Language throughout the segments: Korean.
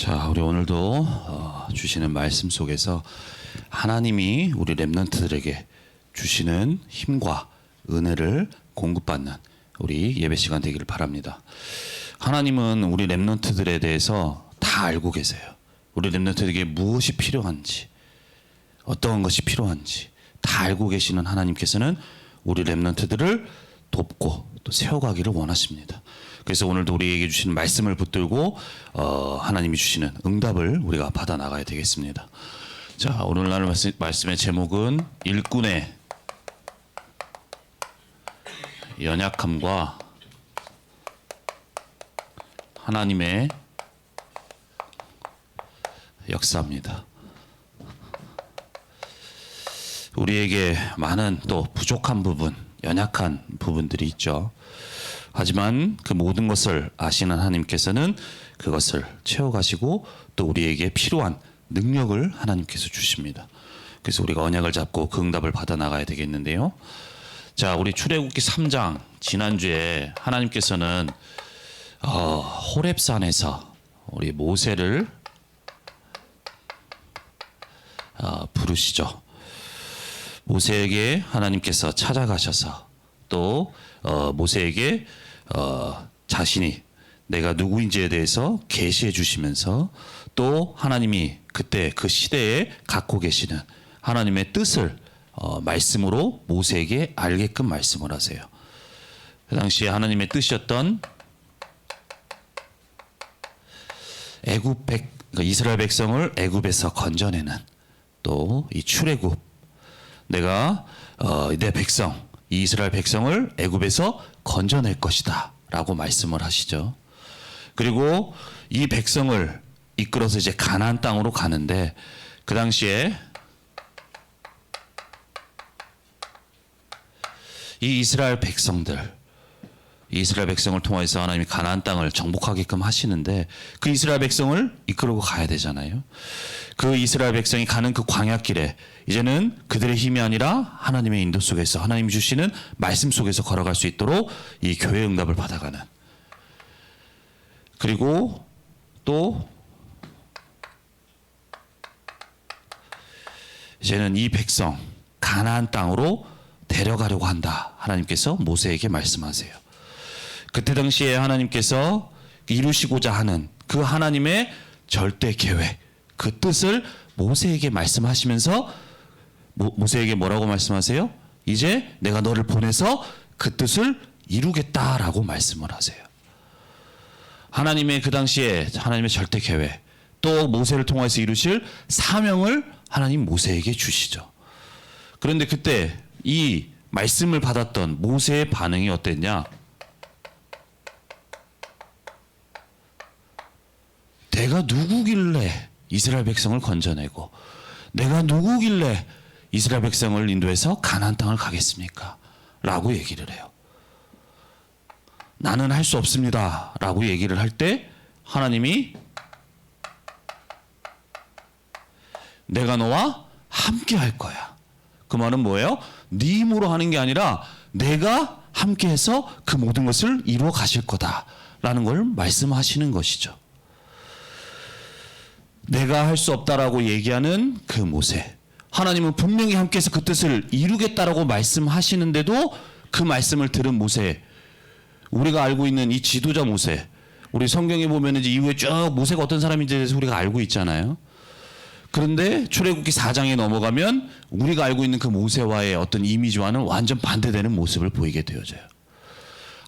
자, 우리 오늘도 주시는 말씀 속에서 하나님이 우리 렘넌트들에게 주시는 힘과 은혜를 공급받는 우리 예배 시간 되기를 바랍니다. 하나님은 우리 렘넌트들에 대해서 다 알고 계세요. 우리 렘넌트들에게 무엇이 필요한지, 어떤 것이 필요한지 다 알고 계시는 하나님께서는 우리 렘넌트들을 돕고 또 세워가기를 원하십니다. 그래서 오늘도 우리에게 주시는 말씀을 붙들고 하나님이 주시는 응답을 우리가 받아 나가야 되겠습니다. 자, 오늘날 말씀의 제목은 일꾼의 연약함과 하나님의 역사입니다. 우리에게 많은 또 부족한 부분, 연약한 부분들이 있죠. 하지만 그 모든 것을 아시는 하나님께서는 그것을 채워가시고 또 우리에게 필요한 능력을 하나님께서 주십니다. 그래서 우리가 언약을 잡고 그 응답을 받아 나가야 되겠는데요. 자, 우리 출애굽기 3장 지난주에 하나님께서는 호렙산에서 우리 모세를 부르시죠. 모세에게 하나님께서 찾아가셔서 또 모세에게 자신이 내가 누구인지에 대해서 계시해 주시면서 또 하나님이 그때 그 시대에 갖고 계시는 하나님의 뜻을 말씀으로 모세에게 알게끔 말씀을 하세요. 그 당시에 하나님의 뜻이었던 그러니까 이스라엘 백성을 애굽에서 건져내는 또 이 출애굽, 내가 내 백성 이 이스라엘 백성을 애굽에서 건져낼 것이다 라고 말씀을 하시죠. 그리고 이 백성을 이끌어서 이제 가나안 땅으로 가는데 그 당시에 이 이스라엘 백성을 통해서 하나님이 가나안 땅을 정복하게끔 하시는데 그 이스라엘 백성을 이끌고 가야 되잖아요. 그 이스라엘 백성이 가는 그 광야길에 이제는 그들의 힘이 아니라 하나님의 인도 속에서 하나님이 주시는 말씀 속에서 걸어갈 수 있도록 이 교회 응답을 받아가는, 그리고 또 이제는 이 백성 가나안 땅으로 데려가려고 한다. 하나님께서 모세에게 말씀하세요. 그때 당시에 하나님께서 이루시고자 하는 그 하나님의 절대 계획, 그 뜻을 모세에게 말씀하시면서 모세에게 뭐라고 말씀하세요? 이제 내가 너를 보내서 그 뜻을 이루겠다라고 말씀을 하세요. 하나님의 그 당시에 하나님의 절대 계획, 또 모세를 통해서 이루실 사명을 하나님 모세에게 주시죠. 그런데 그때 이 말씀을 받았던 모세의 반응이 어땠냐? 내가 누구길래 이스라엘 백성을 건져내고 내가 누구길래 이스라엘 백성을 인도해서 가나안 땅을 가겠습니까? 라고 얘기를 해요. 나는 할 수 없습니다 라고 얘기를 할 때 하나님이 내가 너와 함께 할 거야. 그 말은 뭐예요? 네 힘으로 하는 게 아니라 내가 함께해서 그 모든 것을 이루어 가실 거다 라는 걸 말씀하시는 것이죠. 내가 할 수 없다라고 얘기하는 그 모세, 하나님은 분명히 함께해서 그 뜻을 이루겠다라고 말씀하시는데도 그 말씀을 들은 모세, 우리가 알고 있는 이 지도자 모세, 우리 성경에 보면 이제 이후에 쭉 모세가 어떤 사람인지에 대해서 우리가 알고 있잖아요. 그런데 출애굽기 4장에 넘어가면 우리가 알고 있는 그 모세와의 어떤 이미지와는 완전 반대되는 모습을 보이게 되어져요.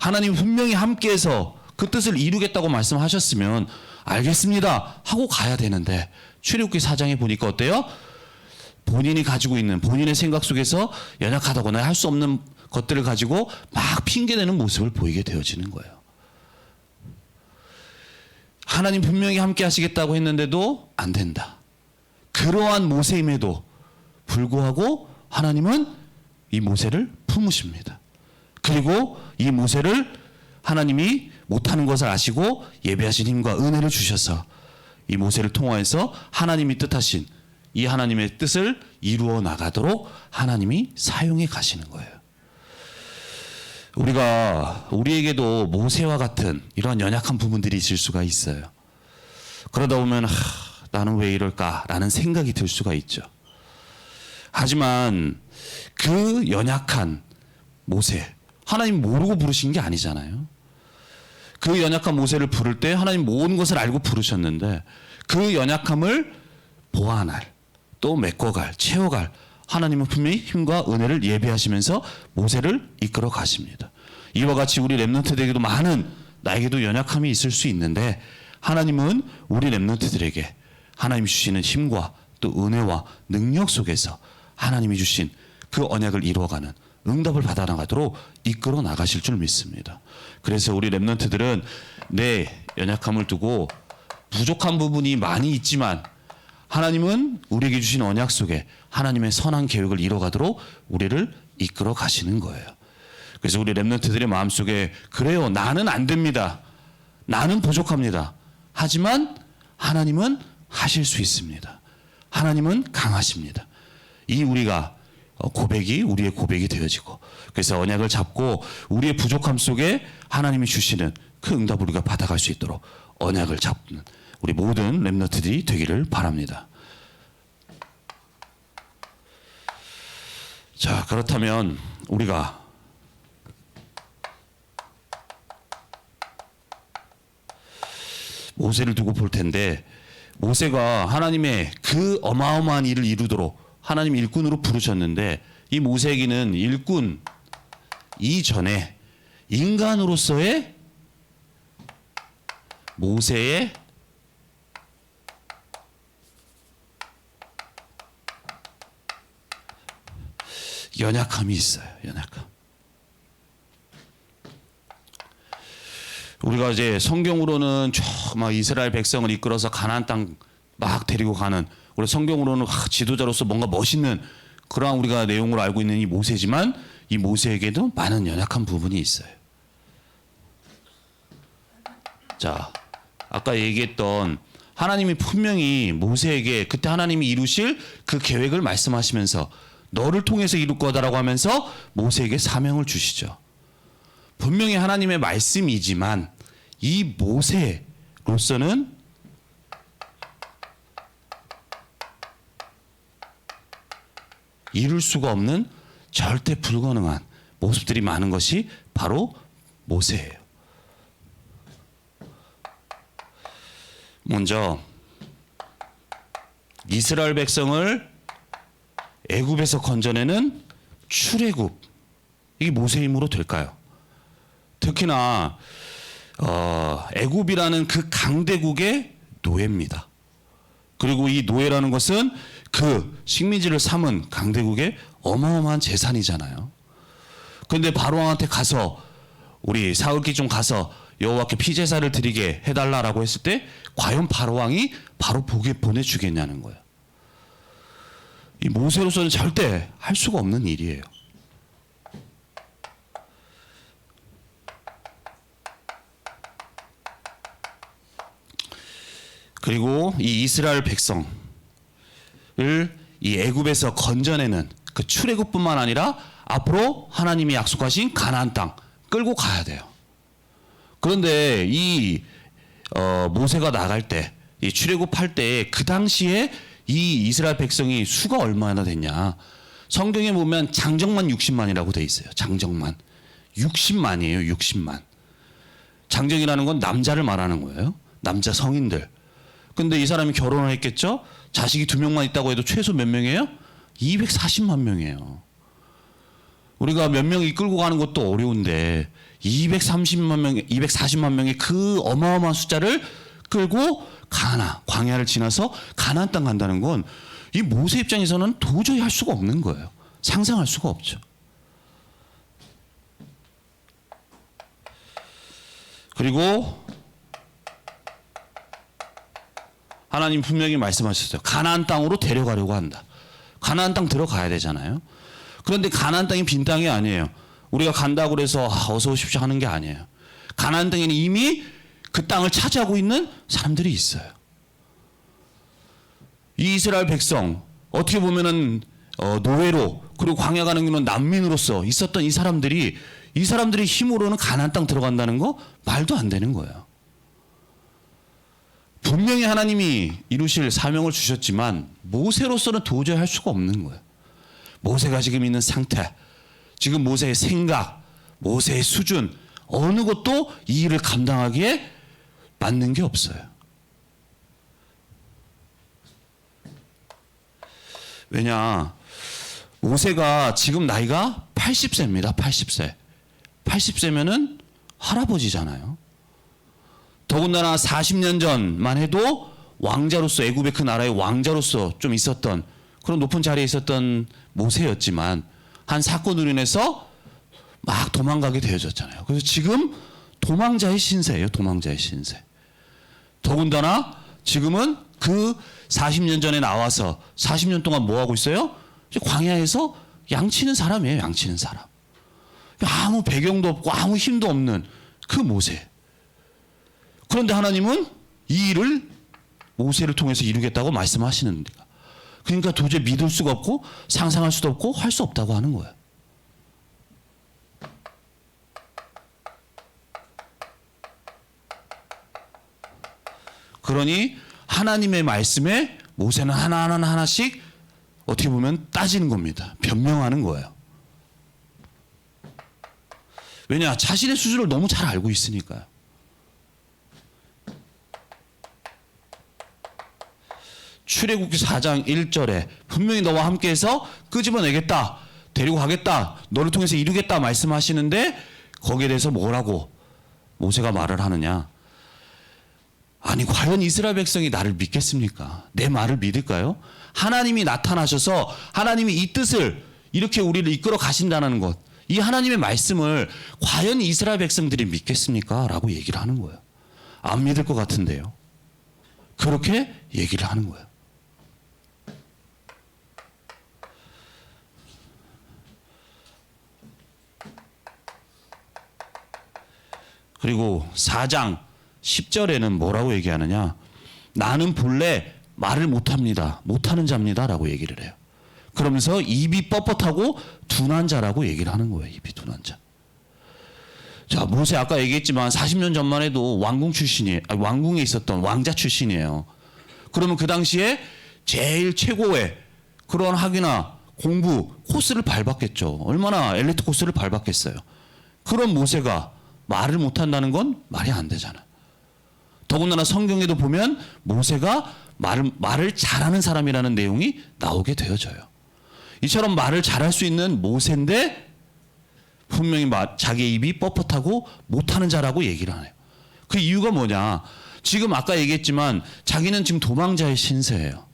하나님 분명히 함께해서 그 뜻을 이루겠다고 말씀하셨으면 알겠습니다 하고 가야 되는데 출애굽기 4장에 보니까 어때요? 본인이 가지고 있는 본인의 생각 속에서 연약하다거나 할 수 없는 것들을 가지고 막 핑계대는 모습을 보이게 되어지는 거예요. 하나님 분명히 함께 하시겠다고 했는데도 안 된다. 그러한 모세임에도 불구하고 하나님은 이 모세를 품으십니다. 그리고 이 모세를 하나님이 못하는 것을 아시고 예비하신 힘과 은혜를 주셔서 이 모세를 통하여서 하나님이 뜻하신 이 하나님의 뜻을 이루어 나가도록 하나님이 사용해 가시는 거예요. 우리에게도 모세와 같은 이러한 연약한 부분들이 있을 수가 있어요. 그러다 보면 나는 왜 이럴까라는 생각이 들 수가 있죠. 하지만 그 연약한 모세, 하나님 모르고 부르신 게 아니잖아요. 그 연약한 모세를 부를 때 하나님 모든 것을 알고 부르셨는데 그 연약함을 보완할, 또 메꿔갈, 채워갈 하나님은 분명히 힘과 은혜를 예비하시면서 모세를 이끌어 가십니다. 이와 같이 우리 렘넌트들에게도 많은, 나에게도 연약함이 있을 수 있는데 하나님은 우리 렘넌트들에게 하나님이 주시는 힘과 또 은혜와 능력 속에서 하나님이 주신 그 언약을 이루어가는, 응답을 받아나가도록 이끌어 나가실 줄 믿습니다. 그래서 우리 렘넌트들은 내 연약함을 두고 부족한 부분이 많이 있지만 하나님은 우리에게 주신 언약 속에 하나님의 선한 계획을 이뤄가도록 우리를 이끌어 가시는 거예요. 그래서 우리 렘넌트들의 마음속에 그래요, 나는 안 됩니다, 나는 부족합니다. 하지만 하나님은 하실 수 있습니다. 하나님은 강하십니다. 이 우리가 고백이 우리의 고백이 되어지고, 그래서 언약을 잡고 우리의 부족함 속에 하나님이 주시는 그 응답을 우리가 받아갈 수 있도록 언약을 잡는 우리 모든 렘넌트들이 되기를 바랍니다. 자, 그렇다면 우리가 모세를 두고 볼 텐데, 모세가 하나님의 그 어마어마한 일을 이루도록 하나님 일꾼으로 부르셨는데, 이 모세에게는 일꾼 이전에 인간으로서의 모세의 연약함이 있어요. 연약함. 우리가 이제 성경으로는 막 이스라엘 백성을 이끌어서 가나안 땅 막 데리고 가는, 우리 성경으로는 지도자로서 뭔가 멋있는 그러한 우리가 내용으로 알고 있는 이 모세지만, 이 모세에게도 많은 연약한 부분이 있어요. 자, 아까 얘기했던 하나님이 분명히 모세에게 그때 하나님이 이루실 그 계획을 말씀하시면서 너를 통해서 이룰 거다라고 하면서 모세에게 사명을 주시죠. 분명히 하나님의 말씀이지만 이 모세로서는 이룰 수가 없는 절대 불가능한 모습들이 많은 것이 바로 모세예요. 먼저 이스라엘 백성을 애굽에서 건져내는 출애굽, 이게 모세의 힘으로 될까요? 특히나 애굽이라는 그 강대국의 노예입니다. 그리고 이 노예라는 것은 그 식민지를 삼은 강대국의 어마어마한 재산이잖아요. 그런데 바로왕한테 가서 우리 사흘기 좀 가서 여호와께 피제사를 드리게 해달라라고 했을 때 과연 바로왕이 바로 보내주겠냐는 거예요. 이 모세로서는 절대 할 수가 없는 일이에요. 그리고 이 이스라엘 백성을 이 애굽에서 건져내는 그 출애굽뿐만 아니라 앞으로 하나님이 약속하신 가나안 땅 끌고 가야 돼요. 그런데 이 모세가 나갈 때, 이 출애굽할 때 그 당시에 이 이스라엘 백성이 수가 얼마나 됐냐? 성경에 보면 장정만 60만이라고 돼 있어요. 장정만 60만이에요. 60만. 장정이라는 건 남자를 말하는 거예요. 남자 성인들. 근데 이 사람이 결혼을 했겠죠? 자식이 2명만 있다고 해도 최소 몇 명이에요? 240만 명이에요. 우리가 몇 명 이끌고 가는 것도 어려운데 230만 명, 240만 명의 그 어마어마한 숫자를 끌고 광야를 지나서 가나안 땅 간다는 건 이 모세 입장에서는 도저히 할 수가 없는 거예요. 상상할 수가 없죠. 그리고 하나님 분명히 말씀하셨어요. 가나안 땅으로 데려가려고 한다. 가나안 땅 들어가야 되잖아요. 그런데 가나안 땅이 빈 땅이 아니에요. 우리가 간다고 그래서 어서 오십시오 하는 게 아니에요. 가나안 땅에는 이미 그 땅을 차지하고 있는 사람들이 있어요. 이 이스라엘 백성, 어떻게 보면은 노예로, 그리고 광야 가는 길은 난민으로서 있었던 이 사람들의 힘으로는 가나안 땅 들어간다는 거 말도 안 되는 거예요. 분명히 하나님이 이루실 사명을 주셨지만 모세로서는 도저히 할 수가 없는 거예요. 모세가 지금 있는 상태, 지금 모세의 생각, 모세의 수준, 어느 것도 이 일을 감당하기에 맞는 게 없어요. 왜냐, 모세가 지금 나이가 80세입니다. 80세. 80세면은 할아버지잖아요. 더군다나 40년 전만 해도 왕자로서, 애굽의 그 나라의 왕자로서 좀 있었던, 그런 높은 자리에 있었던 모세였지만 한 사건으로 인해서 막 도망가게 되어졌잖아요. 그래서 지금 도망자의 신세예요. 도망자의 신세. 더군다나 지금은 그 40년 전에 나와서 40년 동안 뭐 하고 있어요? 광야에서 양치는 사람이에요. 양치는 사람. 아무 배경도 없고 아무 힘도 없는 그 모세. 그런데 하나님은 이 일을 모세를 통해서 이루겠다고 말씀하시는 거예요. 그러니까 도저히 믿을 수가 없고 상상할 수도 없고 할 수 없다고 하는 거예요. 그러니 하나님의 말씀에 모세는 하나씩 어떻게 보면 따지는 겁니다. 변명하는 거예요. 왜냐? 자신의 수준을 너무 잘 알고 있으니까요. 출애굽기 4장 1절에 분명히 너와 함께해서 끄집어내겠다, 데리고 가겠다, 너를 통해서 이루겠다 말씀하시는데 거기에 대해서 뭐라고 모세가 말을 하느냐? 아니, 과연 이스라엘 백성이 나를 믿겠습니까? 내 말을 믿을까요? 하나님이 나타나셔서 하나님이 이 뜻을 이렇게 우리를 이끌어 가신다는 것, 이 하나님의 말씀을 과연 이스라엘 백성들이 믿겠습니까? 라고 얘기를 하는 거예요. 안 믿을 것 같은데요. 그렇게 얘기를 하는 거예요. 그리고 4장 10절에는 뭐라고 얘기하느냐? 나는 본래 말을 못합니다. 못하는 자입니다. 라고 얘기를 해요. 그러면서 입이 뻣뻣하고 둔한 자라고 얘기를 하는 거예요. 입이 둔한 자. 자, 모세 아까 얘기했지만 40년 전만 해도 왕궁 출신이에요. 왕궁에 있었던 왕자 출신이에요. 그러면 그 당시에 제일 최고의 그런 학위나 공부 코스를 밟았겠죠. 얼마나 엘리트 코스를 밟았겠어요. 그런 모세가 말을 못한다는 건 말이 안 되잖아요. 더군다나 성경에도 보면 모세가 말을 잘하는 사람이라는 내용이 나오게 되어져요. 이처럼 말을 잘할 수 있는 모세인데 분명히 자기 입이 뻣뻣하고 못하는 자라고 얘기를 하네요. 그 이유가 뭐냐? 지금 아까 얘기했지만 자기는 지금 도망자의 신세예요.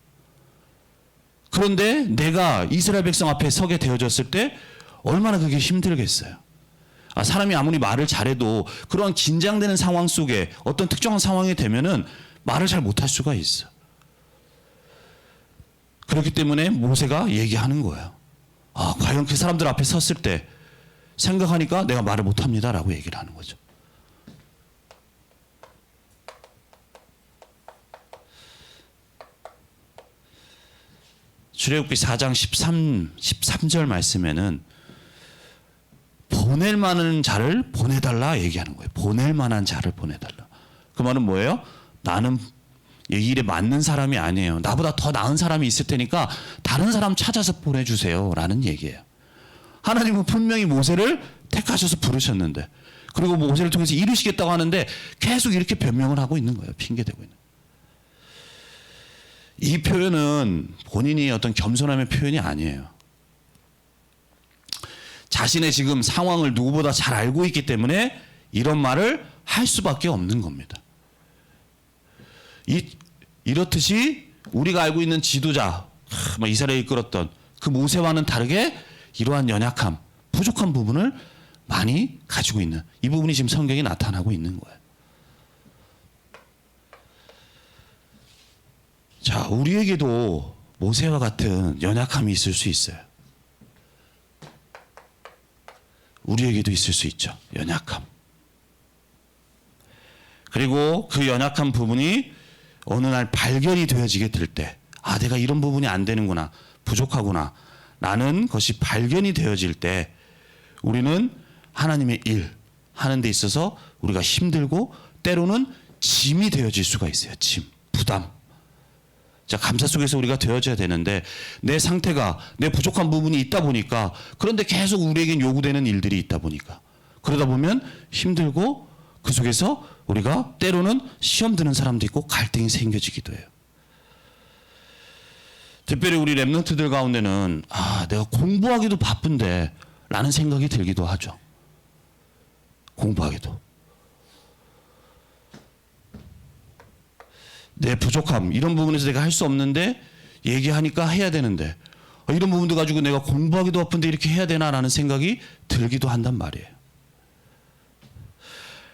그런데 내가 이스라엘 백성 앞에 서게 되어졌을 때 얼마나 그게 힘들겠어요. 사람이 아무리 말을 잘해도 그런 긴장되는 상황 속에 어떤 특정한 상황이 되면은 말을 잘 못할 수가 있어. 그렇기 때문에 모세가 얘기하는 거예요. 과연 그 사람들 앞에 섰을 때 생각하니까 내가 말을 못합니다 라고 얘기를 하는 거죠. 출애굽기 4장 13절 말씀에는 보낼 만한 자를 보내달라 얘기하는 거예요. 보낼 만한 자를 보내달라. 그 말은 뭐예요? 나는 이 일에 맞는 사람이 아니에요. 나보다 더 나은 사람이 있을 테니까 다른 사람 찾아서 보내주세요 라는 얘기예요. 하나님은 분명히 모세를 택하셔서 부르셨는데, 그리고 모세를 통해서 이루시겠다고 하는데 계속 이렇게 변명을 하고 있는 거예요. 핑계대고 있는. 이 표현은 본인이 어떤 겸손함의 표현이 아니에요. 자신의 지금 상황을 누구보다 잘 알고 있기 때문에 이런 말을 할 수밖에 없는 겁니다. 이렇듯이 우리가 알고 있는 지도자, 이스라엘을 이끌었던 그 모세와는 다르게 이러한 연약함, 부족한 부분을 많이 가지고 있는, 이 부분이 지금 성경에 나타나고 있는 거예요. 자, 우리에게도 모세와 같은 연약함이 있을 수 있어요. 우리에게도 있을 수 있죠. 연약함. 그리고 그 연약한 부분이 어느 날 발견이 되어지게 될 때, 내가 이런 부분이 안 되는구나, 부족하구나 라는 것이 발견이 되어질 때 우리는 하나님의 일 하는 데 있어서 우리가 힘들고 때로는 짐이 되어질 수가 있어요. 짐. 부담. 자, 감사 속에서 우리가 되어져야 되는데 내 상태가 내 부족한 부분이 있다 보니까 그런데 계속 우리에겐 요구되는 일들이 있다 보니까 그러다 보면 힘들고 그 속에서 우리가 때로는 시험 드는 사람도 있고 갈등이 생겨지기도 해요. 특별히 우리 랩런트들 가운데는 내가 공부하기도 바쁜데 라는 생각이 들기도 하죠. 공부하기도. 내 부족함 이런 부분에서 내가 할 수 없는데 얘기하니까 해야 되는데 이런 부분도 가지고 내가 공부하기도 바쁜데 이렇게 해야 되나라는 생각이 들기도 한단 말이에요.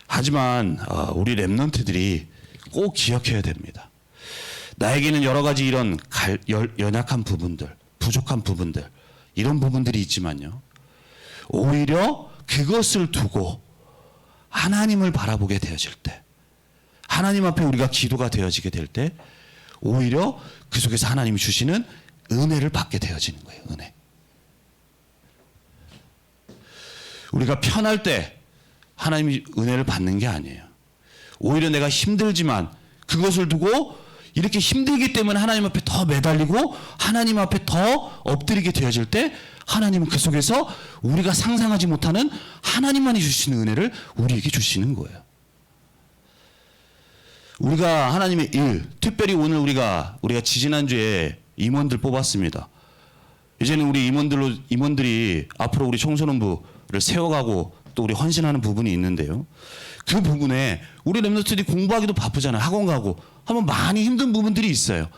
하지만 우리 랩런트들이 꼭 기억해야 됩니다. 나에게는 여러 가지 이런 연약한 부분들, 부족한 부분들 이런 부분들이 있지만요. 오히려 그것을 두고 하나님을 바라보게 되어질 때 하나님 앞에 우리가 기도가 되어지게 될 때 오히려 그 속에서 하나님이 주시는 은혜를 받게 되어지는 거예요. 은혜. 우리가 편할 때 하나님이 은혜를 받는 게 아니에요. 오히려 내가 힘들지만 그것을 두고 이렇게 힘들기 때문에 하나님 앞에 더 매달리고 하나님 앞에 더 엎드리게 되어질 때 하나님은 그 속에서 우리가 상상하지 못하는 하나님만이 주시는 은혜를 우리에게 주시는 거예요. 우리가 하나님의 일, 특별히 오늘 우리가 지지난주에 임원들 뽑았습니다. 이제는 우리 임원들이 앞으로 우리 청소년부를 세워가고 또 우리 헌신하는 부분이 있는데요. 그 부분에 우리 랩런트들이 공부하기도 바쁘잖아요. 학원 가고 하면 많이 힘든 부분들이 있어요.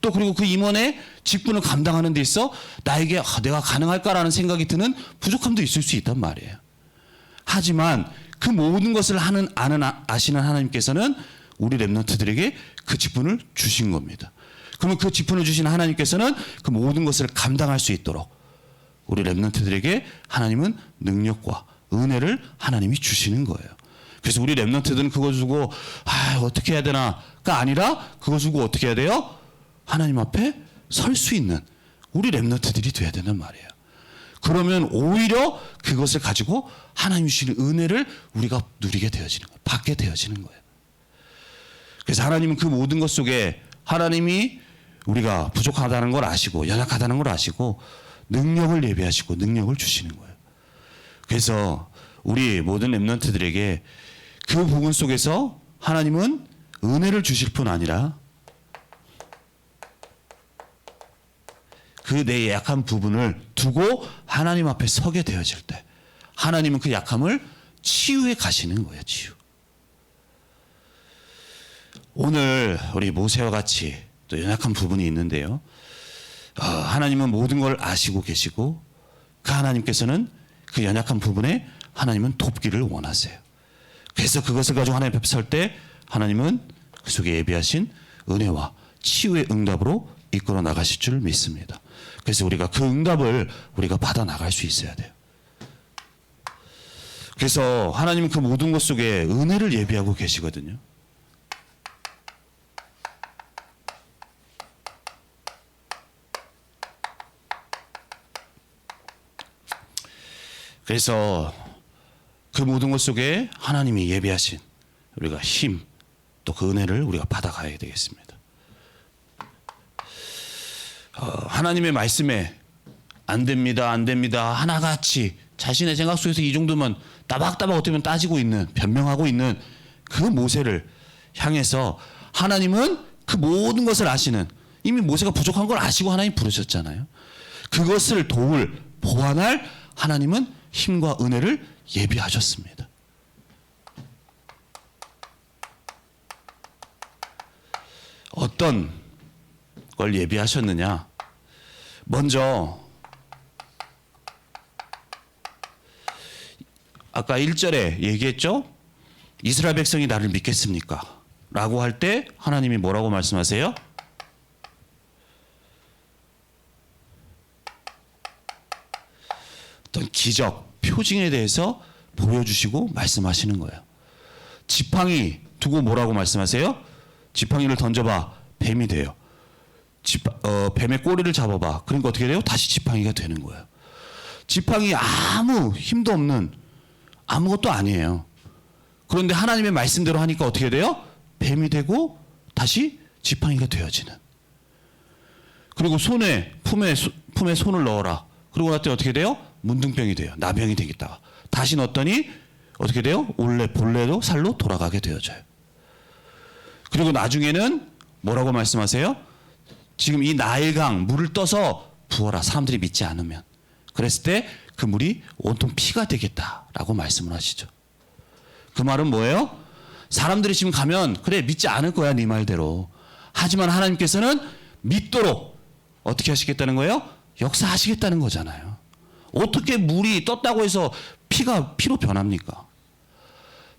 또 그리고 그 임원의 직분을 감당하는 데 있어 나에게 내가 가능할까라는 생각이 드는 부족함도 있을 수 있단 말이에요. 하지만 그 모든 것을 아시는 하나님께서는 우리 랩런트들에게 그 직분을 주신 겁니다. 그러면 그 직분을 주신 하나님께서는 그 모든 것을 감당할 수 있도록 우리 랩런트들에게 하나님은 능력과 은혜를 하나님이 주시는 거예요. 그래서 우리 랩런트들은 그거 주고 어떻게 해야 되나가 아니라 그거 주고 어떻게 해야 돼요? 하나님 앞에 설 수 있는 우리 랩런트들이 돼야 된단 말이에요. 그러면 오히려 그것을 가지고 하나님이 주시는 은혜를 우리가 누리게 되어지는 거예요. 받게 되어지는 거예요. 그래서 하나님은 그 모든 것 속에 하나님이 우리가 부족하다는 걸 아시고 연약하다는 걸 아시고 능력을 예비하시고 능력을 주시는 거예요. 그래서 우리 모든 랩런트들에게 그 부분 속에서 하나님은 은혜를 주실 뿐 아니라 그 내 약한 부분을 두고 하나님 앞에 서게 되어질 때 하나님은 그 약함을 치유해 가시는 거예요. 치유. 오늘 우리 모세와 같이 또 연약한 부분이 있는데요. 하나님은 모든 걸 아시고 계시고 그 하나님께서는 그 연약한 부분에 하나님은 돕기를 원하세요. 그래서 그것을 가지고 하나님 앞에 설 때 하나님은 그 속에 예비하신 은혜와 치유의 응답으로 이끌어 나가실 줄 믿습니다. 그래서 우리가 그 응답을 우리가 받아 나갈 수 있어야 돼요. 그래서 하나님은 그 모든 것 속에 은혜를 예비하고 계시거든요. 그래서 그 모든 것 속에 하나님이 예비하신 우리가 힘, 또 그 은혜를 우리가 받아가야 되겠습니다. 하나님의 말씀에 안 됩니다, 안 됩니다 하나같이 자신의 생각 속에서 이 정도면 따박따박 어떻게 보면 따지고 있는, 변명하고 있는 그 모세를 향해서 하나님은 그 모든 것을 아시는, 이미 모세가 부족한 걸 아시고 하나님 부르셨잖아요. 그것을 도울, 보완할 하나님은 힘과 은혜를 예비하셨습니다. 어떤 걸 예비하셨느냐? 먼저 아까 1절에 얘기했죠? 이스라엘 백성이 나를 믿겠습니까? 라고 할 때 하나님이 뭐라고 말씀하세요? 어떤 기적, 표징에 대해서 보여주시고 말씀하시는 거예요. 지팡이 두고 뭐라고 말씀하세요? 지팡이를 던져봐, 뱀이 돼요. 뱀의 꼬리를 잡아봐, 그러니까 어떻게 돼요? 다시 지팡이가 되는 거예요. 지팡이 아무 힘도 없는 아무것도 아니에요. 그런데 하나님의 말씀대로 하니까 어떻게 돼요? 뱀이 되고 다시 지팡이가 되어지는. 그리고 품에 손을 넣어라. 그러고 났더니 어떻게 돼요? 문둥병이 돼요. 나병이 되겠다가 다시 넣었더니 어떻게 돼요? 본래도 살로 돌아가게 되어져요. 그리고 나중에는 뭐라고 말씀하세요? 지금 이 나일강 물을 떠서 부어라. 사람들이 믿지 않으면. 그랬을 때 그 물이 온통 피가 되겠다라고 말씀을 하시죠. 그 말은 뭐예요? 사람들이 지금 가면 그래 믿지 않을 거야 네 말대로. 하지만 하나님께서는 믿도록 어떻게 하시겠다는 거예요? 역사하시겠다는 거잖아요. 어떻게 물이 떴다고 해서 피가 피로 변합니까?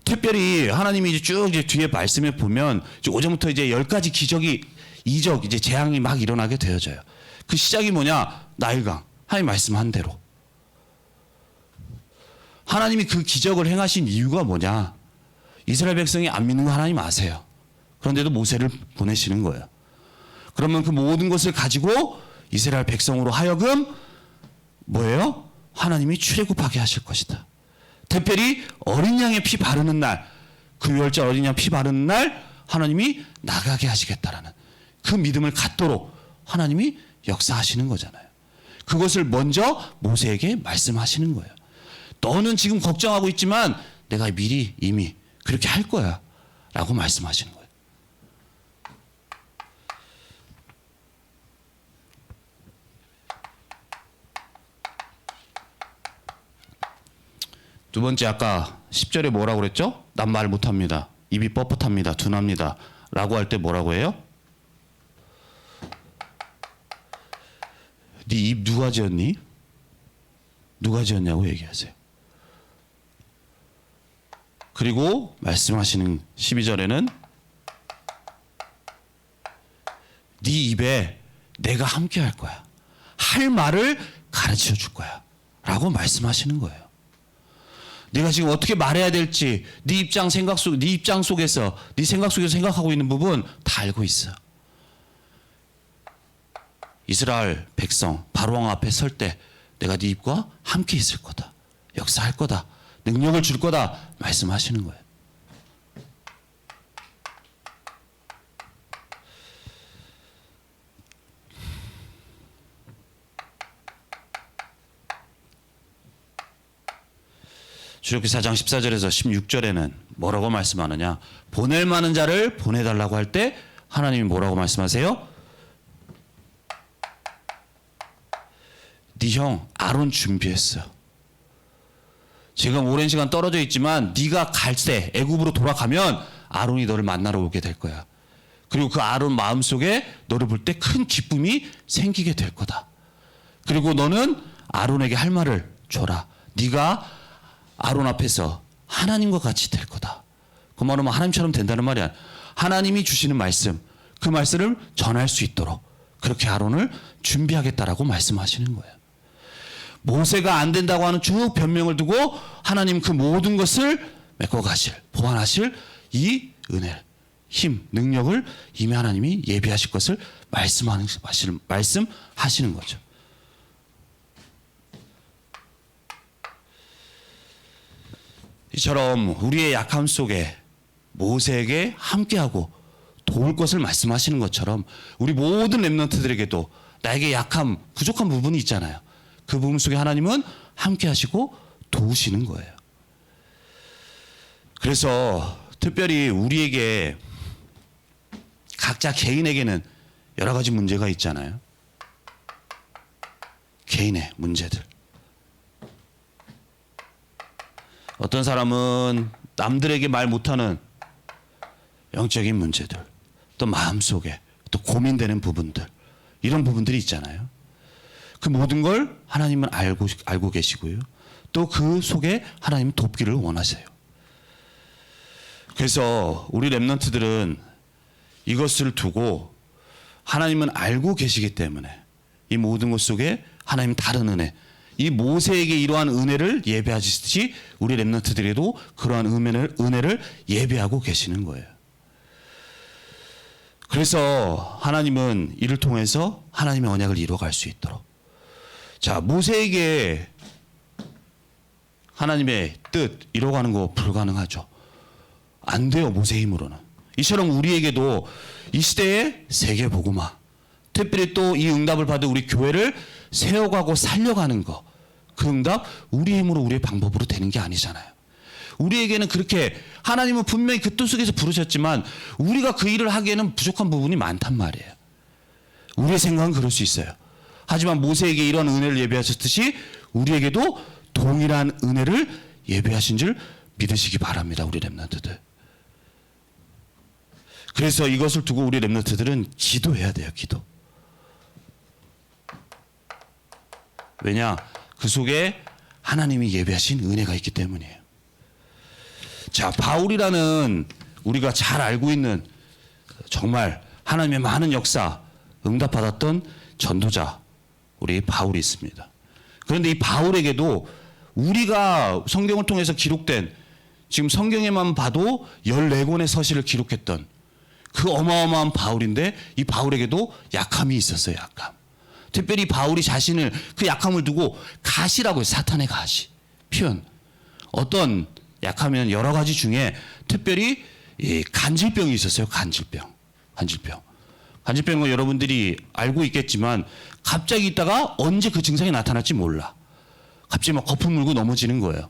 특별히 하나님이 이제 쭉 이제 뒤에 말씀에 보면 이제 오전부터 이제 10가지 기적이 이적 이제 재앙이 막 일어나게 되어져요. 그 시작이 뭐냐? 나일강. 하나님 말씀한 대로. 하나님이 그 기적을 행하신 이유가 뭐냐? 이스라엘 백성이 안 믿는 거 하나님 아세요. 그런데도 모세를 보내시는 거예요. 그러면 그 모든 것을 가지고 이스라엘 백성으로 하여금 뭐예요? 하나님이 출애굽하게 하실 것이다. 특별히 어린 양의 피 바르는 날, 그 유월절 어린 양 피 바르는 날 하나님이 나가게 하시겠다라는 그 믿음을 갖도록 하나님이 역사하시는 거잖아요. 그것을 먼저 모세에게 말씀하시는 거예요. 너는 지금 걱정하고 있지만 내가 미리 이미 그렇게 할 거야 라고 말씀하시는 거예요. 두 번째 아까 10절에 뭐라고 그랬죠? 난 말 못합니다. 입이 뻣뻣합니다. 둔합니다. 라고 할 때 뭐라고 해요? 네 입 누가 지었니? 누가 지었냐고 얘기하세요. 그리고 말씀하시는 12절에는 네 입에 내가 함께 할 거야. 할 말을 가르쳐 줄 거야. 라고 말씀하시는 거예요. 네가 지금 어떻게 말해야 될지 네 입장 속에서 네 생각 속에서 생각하고 있는 부분 다 알고 있어. 이스라엘 백성 바로왕 앞에 설 때 내가 네 입과 함께 있을 거다. 역사할 거다. 능력을 줄 거다. 말씀하시는 거예요. 출애굽기 4장 14절에서 16절에는 뭐라고 말씀하느냐? 보낼 만한 자를 보내달라고 할 때 하나님이 뭐라고 말씀하세요? 네 형 아론 준비했어. 지금 오랜 시간 떨어져 있지만 네가 갈 때 애굽으로 돌아가면 아론이 너를 만나러 오게 될 거야. 그리고 그 아론 마음속에 너를 볼 때 큰 기쁨이 생기게 될 거다. 그리고 너는 아론에게 할 말을 줘라. 네가 아론 앞에서 하나님과 같이 될 거다. 그 말은 뭐 하나님처럼 된다는 말이야. 하나님이 주시는 말씀, 그 말씀을 전할 수 있도록 그렇게 아론을 준비하겠다라고 말씀하시는 거예요. 모세가 안 된다고 하는 쭉 변명을 두고 하나님 그 모든 것을 메꿔가실, 보완하실 이 은혜, 힘, 능력을 이미 하나님이 예비하실 것을 말씀하시는 거죠. 이처럼 우리의 약함 속에 모세에게 함께하고 도울 것을 말씀하시는 것처럼 우리 모든 렘넌트들에게도 나에게 약함, 부족한 부분이 있잖아요. 그 부분 속에 하나님은 함께 하시고 도우시는 거예요. 그래서 특별히 우리에게 각자 개인에게는 여러 가지 문제가 있잖아요. 개인의 문제들. 어떤 사람은 남들에게 말 못하는 영적인 문제들, 또 마음속에 또 고민되는 부분들, 이런 부분들이 있잖아요. 그 모든 걸 하나님은 알고 계시고요. 또 그 속에 하나님은 돕기를 원하세요. 그래서 우리 렘넌트들은 이것을 두고 하나님은 알고 계시기 때문에 이 모든 것 속에 하나님 다른 은혜, 이 모세에게 이러한 은혜를 예배하시듯이 우리 렘넌트들에도 그러한 은혜를 예배하고 계시는 거예요. 그래서 하나님은 이를 통해서 하나님의 언약을 이루어갈 수 있도록, 자, 모세에게 하나님의 뜻 이루어가는 거 불가능하죠. 안 돼요. 모세 힘으로는. 이처럼 우리에게도 이 시대의 세계복음화, 특별히 또 이 응답을 받은 우리 교회를 세워가고 살려가는 거, 그 응답 우리 힘으로 우리의 방법으로 되는 게 아니잖아요. 우리에게는 그렇게 하나님은 분명히 그 뜻 속에서 부르셨지만 우리가 그 일을 하기에는 부족한 부분이 많단 말이에요. 우리의 생각은 그럴 수 있어요. 하지만 모세에게 이런 은혜를 예배하셨듯이 우리에게도 동일한 은혜를 예배하신 줄 믿으시기 바랍니다. 우리 렘넌트들. 그래서 이것을 두고 우리 렘넌트들은 기도해야 돼요. 기도. 왜냐? 그 속에 하나님이 예배하신 은혜가 있기 때문이에요. 자, 바울이라는 우리가 잘 알고 있는 정말 하나님의 많은 역사 응답받았던 전도자 우리 바울이 있습니다. 그런데 이 바울에게도 우리가 성경을 통해서 기록된 지금 성경에만 봐도 14권의 서신을 기록했던 그 어마어마한 바울인데 이 바울에게도 약함이 있었어요. 약함. 특별히 바울이 자신을 그 약함을 두고 가시라고 해요. 사탄의 가시 표현. 어떤 약하면 여러 가지 중에 특별히 이 간질병이 있었어요. 간질병. 간질병은 여러분들이 알고 있겠지만 갑자기 있다가 언제 그 증상이 나타날지 몰라. 갑자기 막 거품 물고 넘어지는 거예요.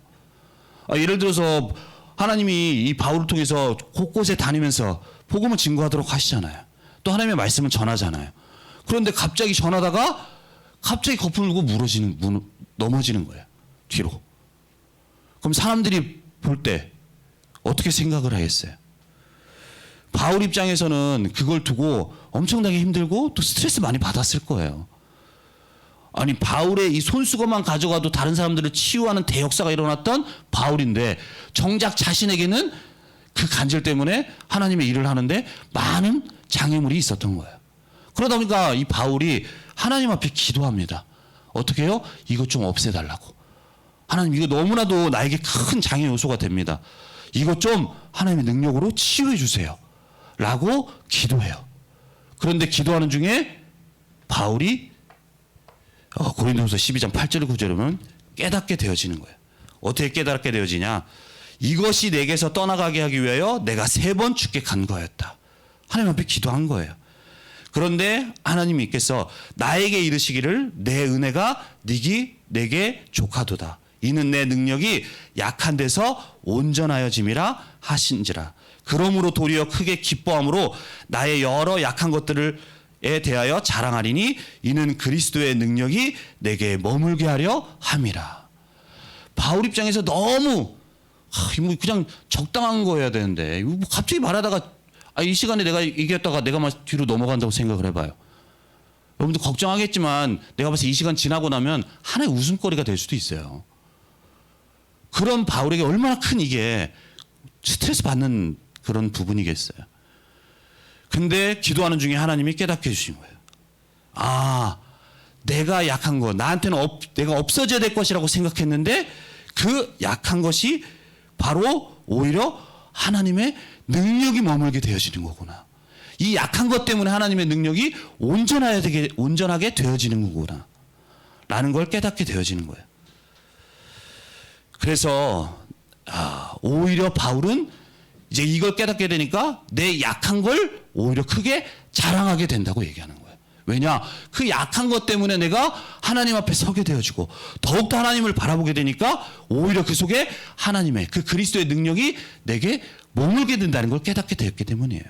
예를 들어서 하나님이 이 바울을 통해서 곳곳에 다니면서 복음을 증거하도록 하시잖아요. 또 하나님의 말씀을 전하잖아요. 그런데 갑자기 전하다가 갑자기 거품을 물고 넘어지는 거예요. 뒤로. 그럼 사람들이 볼 때 어떻게 생각을 하겠어요? 바울 입장에서는 그걸 두고 엄청나게 힘들고 또 스트레스 많이 받았을 거예요. 아니 바울의 이 손수건만 가져가도 다른 사람들을 치유하는 대역사가 일어났던 바울인데 정작 자신에게는 그 간질 때문에 하나님의 일을 하는데 많은 장애물이 있었던 거예요. 그러다 보니까 이 바울이 하나님 앞에 기도합니다. 어떻게 해요? 이것 좀 없애달라고. 하나님 이거 너무나도 나에게 큰 장애 요소가 됩니다. 이것 좀 하나님의 능력으로 치유해 주세요. 라고 기도해요. 그런데 기도하는 중에 바울이 고린도후서 12장 8절 9절에 보면 깨닫게 되어지는 거예요. 어떻게 깨닫게 되어지냐? 이것이 내게서 떠나가게 하기 위하여 내가 3번 죽게 간 거였다. 하나님 앞에 기도한 거예요. 그런데 하나님이 이께서 나에게 이르시기를 내 은혜가 내게 족하도다. 이는 내 능력이 약한 데서 온전하여짐이라 하신지라. 그러므로 도리어 크게 기뻐함으로 나의 여러 약한 것들에 대하여 자랑하리니 이는 그리스도의 능력이 내게 머물게 하려 함이라. 바울 입장에서 너무 그냥 적당한 거여야 되는데 갑자기 말하다가 이 시간에 내가 얘기했다가 내가 막 뒤로 넘어간다고 생각을 해봐요. 여러분들 걱정하겠지만 내가 봐서 이 시간 지나고 나면 하나의 웃음거리가 될 수도 있어요. 그런 바울에게 얼마나 큰 이게 스트레스 받는 그런 부분이겠어요. 근데 기도하는 중에 하나님이 깨닫게 해주신 거예요. 내가 약한 거 나한테는 내가 없어져야 될 것이라고 생각했는데 그 약한 것이 바로 오히려 하나님의 능력이 머물게 되어지는 거구나. 이 약한 것 때문에 하나님의 능력이 온전하게 되어지는 거구나. 라는 걸 깨닫게 되어지는 거예요. 그래서 오히려 바울은 이제 이걸 깨닫게 되니까 내 약한 걸 오히려 크게 자랑하게 된다고 얘기하는 거예요. 왜냐? 그 약한 것 때문에 내가 하나님 앞에 서게 되어지고 더욱더 하나님을 바라보게 되니까 오히려 그 속에 하나님의 그 그리스도의 능력이 내게 머물게 된다는 걸 깨닫게 되었기 때문이에요.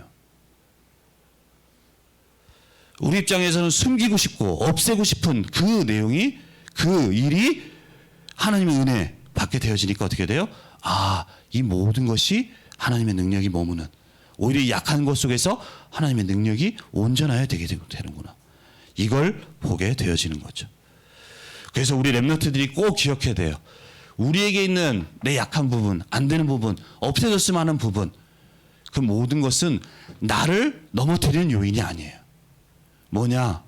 우리 입장에서는 숨기고 싶고 없애고 싶은 그 내용이 그 일이 하나님의 은혜 받게 되어지니까 어떻게 돼요? 이 모든 것이 하나님의 능력이 머무는 오히려 이 약한 것 속에서 하나님의 능력이 온전하여 되게 되는구나. 이걸 보게 되어지는 거죠. 그래서 우리 렘넌트들이 꼭 기억해야 돼요. 우리에게 있는 내 약한 부분, 안 되는 부분, 없애졌으면 하는 부분, 그 모든 것은 나를 넘어뜨리는 요인이 아니에요. 뭐냐?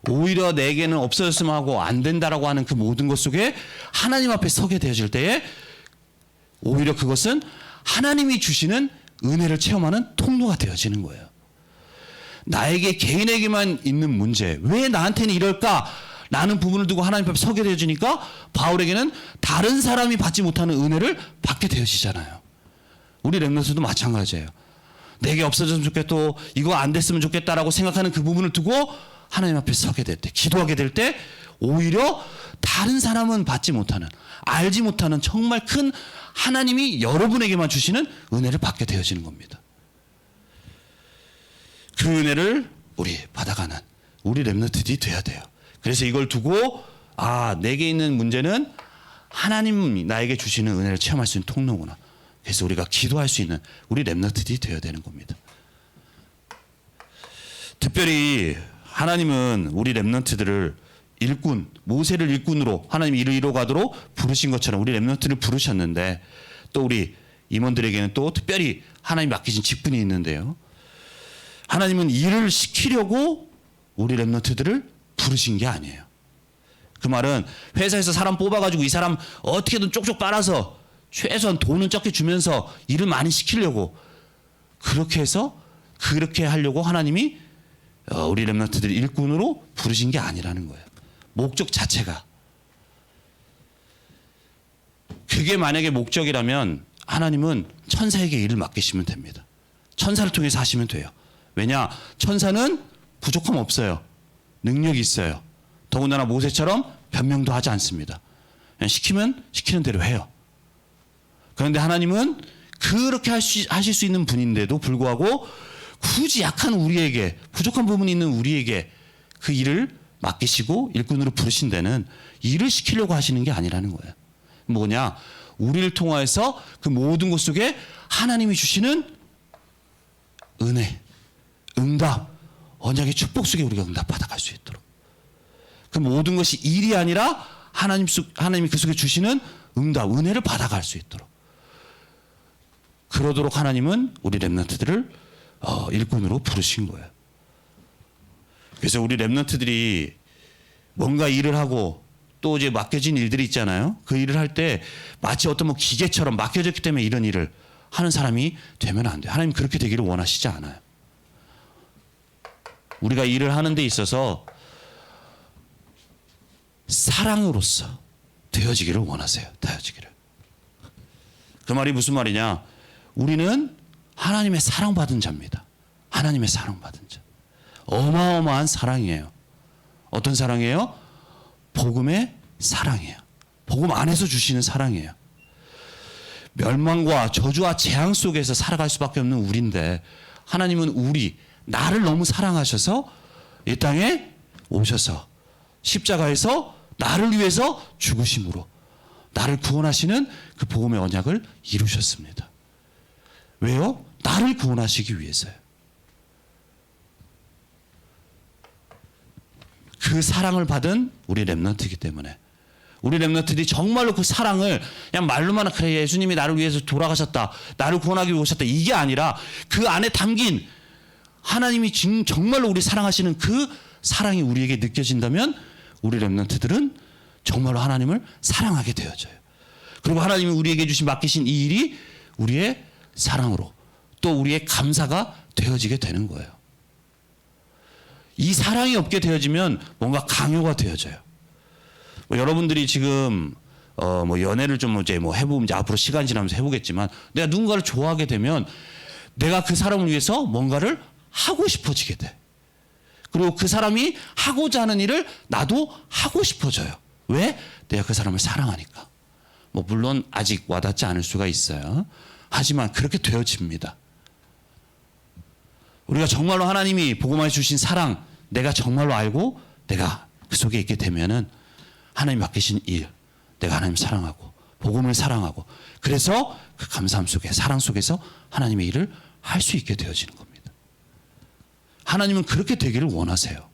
오히려 내게는 없어졌으면 하고 안 된다라고 하는 그 모든 것 속에 하나님 앞에 서게 되어질 때에 오히려 그것은 하나님이 주시는 은혜를 체험하는 통로가 되어지는 거예요. 나에게 개인에게만 있는 문제, 왜 나한테는 이럴까? 나는 부분을 두고 하나님 앞에 서게 되어지니까 바울에게는 다른 사람이 받지 못하는 은혜를 받게 되어지잖아요. 우리 렘넌트도 마찬가지예요. 내게 없어졌으면 좋겠다, 이거 안 됐으면 좋겠다라고 생각하는 그 부분을 두고 하나님 앞에 서게 될 때, 기도하게 될 때 오히려 다른 사람은 받지 못하는, 알지 못하는 정말 큰 하나님이 여러분에게만 주시는 은혜를 받게 되어지는 겁니다. 그 은혜를 우리 받아가는 우리 렘넌트들이 돼야 돼요. 그래서 이걸 두고 내게 있는 문제는 하나님이 나에게 주시는 은혜를 체험할 수 있는 통로구나. 그래서 우리가 기도할 수 있는 우리 렘넌트들이 되어야 되는 겁니다. 특별히 하나님은 우리 렘넌트들을 일꾼, 모세를 일꾼으로 하나님이 일을 이뤄가도록 부르신 것처럼 우리 렘넌트를 부르셨는데, 또 우리 임원들에게는 또 특별히 하나님이 맡기신 직분이 있는데요. 하나님은 일을 시키려고 우리 렘넌트들을 부르신 게 아니에요. 그 말은 회사에서 사람 뽑아가지고 이 사람 어떻게든 쪽쪽 빨아서 최소한 돈은 적게 주면서 일을 많이 시키려고, 그렇게 하려고 하나님이 우리 렘넌트들을 일꾼으로 부르신 게 아니라는 거예요. 목적 자체가. 그게 만약에 목적이라면 하나님은 천사에게 일을 맡기시면 됩니다. 천사를 통해서 하시면 돼요. 왜냐? 천사는 부족함 없어요. 능력이 있어요. 더군다나 모세처럼 변명도 하지 않습니다. 그냥 시키면 시키는 대로 해요. 그런데 하나님은 그렇게 하실 수 있는 분인데도 불구하고 굳이 약한 우리에게, 부족한 부분이 있는 우리에게 그 일을 맡기시고 일꾼으로 부르신 데는 일을 시키려고 하시는 게 아니라는 거예요. 뭐냐? 우리를 통하여서 그 모든 것 속에 하나님이 주시는 은혜, 응답, 언약의 축복 속에 우리가 응답 받아갈 수 있도록, 그 모든 것이 일이 아니라 하나님이 그 속에 주시는 응답, 은혜를 받아갈 수 있도록, 그러도록 하나님은 우리 렘넌트들을 일꾼으로 부르신 거예요. 그래서 우리 렘넌트들이 뭔가 일을 하고 또 이제 맡겨진 일들이 있잖아요. 그 일을 할 때 마치 어떤 기계처럼 맡겨졌기 때문에 이런 일을 하는 사람이 되면 안 돼요. 하나님 그렇게 되기를 원하시지 않아요. 우리가 일을 하는 데 있어서 사랑으로서 되어지기를 원하세요. 되어지기를. 그 말이 무슨 말이냐? 우리는 하나님의 사랑받은 자입니다. 하나님의 사랑받은 자. 어마어마한 사랑이에요. 어떤 사랑이에요? 복음의 사랑이에요. 복음 안에서 주시는 사랑이에요. 멸망과 저주와 재앙 속에서 살아갈 수밖에 없는 우리인데, 하나님은 나를 너무 사랑하셔서 이 땅에 오셔서 십자가에서 나를 위해서 죽으심으로 나를 구원하시는 그 복음의 언약을 이루셨습니다. 왜요? 나를 구원하시기 위해서요. 그 사랑을 받은 우리 렘넌트이기 때문에, 우리 렘넌트들이 정말로 그 사랑을 그냥 말로만 그래 예수님이 나를 위해서 돌아가셨다, 나를 구원하기 위해 오셨다, 이게 아니라 그 안에 담긴 하나님이 정말로 우리 사랑하시는 그 사랑이 우리에게 느껴진다면 우리 렘넌트들은 정말로 하나님을 사랑하게 되어져요. 그리고 하나님이 우리에게 맡기신 이 일이 우리의 사랑으로 또 우리의 감사가 되어지게 되는 거예요. 이 사랑이 없게 되어지면 뭔가 강요가 되어져요. 여러분들이 지금 연애를 좀 이제 해보면 이제 앞으로 시간 지나면서 해보겠지만, 내가 누군가를 좋아하게 되면 내가 그 사람을 위해서 뭔가를 하고 싶어지게 돼. 그리고 그 사람이 하고자 하는 일을 나도 하고 싶어져요. 왜? 내가 그 사람을 사랑하니까. 물론 아직 와닿지 않을 수가 있어요. 하지만 그렇게 되어집니다. 우리가 정말로 하나님이 복음을 주신 사랑, 내가 정말로 알고 내가 그 속에 있게 되면은 하나님 맡기신 일, 내가 하나님 사랑하고 복음을 사랑하고, 그래서 그 감사함 속에, 사랑 속에서 하나님의 일을 할 수 있게 되어지는 겁니다. 하나님은 그렇게 되기를 원하세요.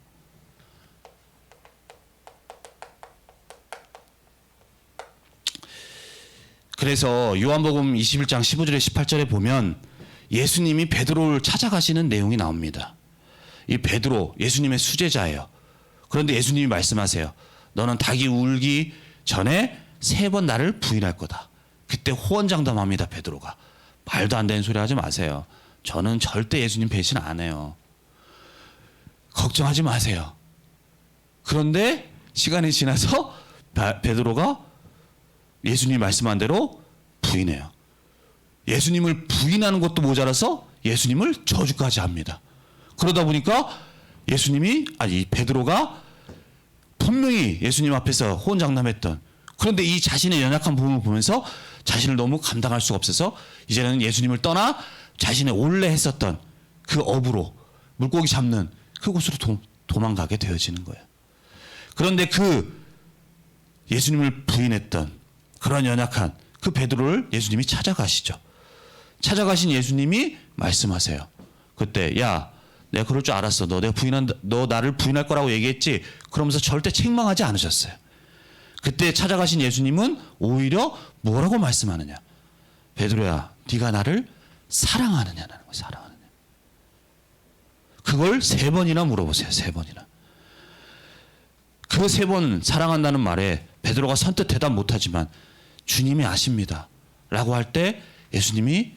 그래서 요한복음 21장 15절에 18절에 보면 예수님이 베드로를 찾아가시는 내용이 나옵니다. 이 베드로, 예수님의 수제자예요. 그런데 예수님이 말씀하세요. 너는 닭이 울기 전에 3번 나를 부인할 거다. 그때 호언장담합니다. 베드로가. 말도 안 되는 소리 하지 마세요. 저는 절대 예수님 배신 안 해요. 걱정하지 마세요. 그런데 시간이 지나서 베드로가 예수님이 말씀한 대로 부인해요. 예수님을 부인하는 것도 모자라서 예수님을 저주까지 합니다. 그러다 보니까 베드로가 분명히 예수님 앞에서 호언장담했던, 그런데 이 자신의 연약한 부분을 보면서 자신을 너무 감당할 수가 없어서 이제는 예수님을 떠나 자신의 원래 했었던 그 업으로 물고기 잡는 그곳으로 도망가게 되어지는 거예요. 그런데 그 예수님을 부인했던 그런 연약한 그 베드로를 예수님이 찾아가시죠. 찾아가신 예수님이 말씀하세요. 그때 야, 내가 그럴 줄 알았어. 너 나를 부인할 거라고 얘기했지. 그러면서 절대 책망하지 않으셨어요. 그때 찾아가신 예수님은 오히려 뭐라고 말씀하느냐? 베드로야, 네가 나를 사랑하느냐는 거예요. 사랑하느냐. 그걸 3번이나 물어보세요. 3번이나. 그 3번 사랑한다는 말에 베드로가 선뜻 대답 못하지만 주님이 아십니다 라고 할 때 예수님이